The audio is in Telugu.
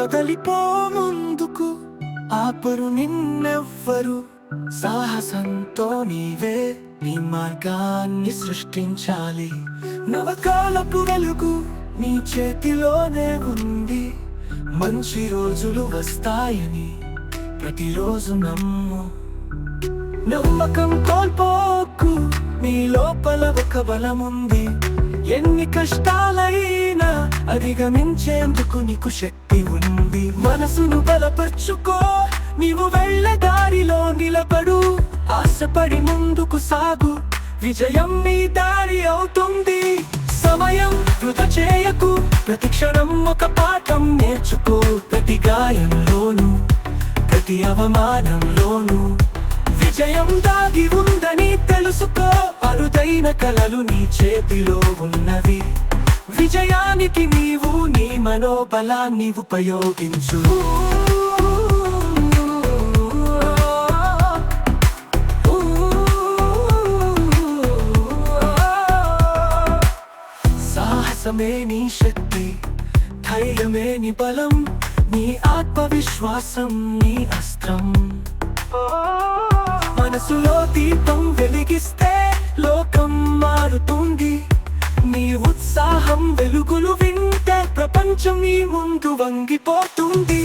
కదలిపో ముందుకు, ఆపరు నిన్నెవ్వరు. సాహసంతో నీవే నీ మార్గాన్ని సృష్టించాలి. నవకాలపు వెలుగు నీ చేతిలోనే ఉంది. మంచి రోజులు వస్తాయని ప్రతిరోజు నమ్ము. నమ్మకం కోల్పోకు, నీ లోపల ఒక బలముంది. ఎన్ని కష్టాలైనా అధిగమించేందుకు నీకు శక్తి ఉంది. మనసును బలపరుచుకో, నీవు వెళ్ళే దారిలో నిలబడు. ఆశపడి ముందుకు సాగు, విజయం నీ దారి అవుతుంది. సమయం వృధా చేయకు, ప్రతి క్షణం ఒక పాఠం నేర్చుకో. ప్రతి గాయంలోను, ప్రతి అవమానంలోను విజయం దాగి ఉందని తెలుసుకో. అరుదైన కలలు నీ చేతిలో ఉన్నవి. విజయానికి నీవు నీ మనోబలాన్ని ఉపయోగించు. సాహసమే నీ శక్తి, ధైర్యమే నీ బలం, నీ ఆత్మవిశ్వాసం నీ అస్త్రం. మనసులో దీపం వెలిగిస్తే లోకం మారుతుంది. నీ ఉత్సాహం వెలుగులు వింటే ప్రపంచం నీ ముందు వంగిపోతుంది.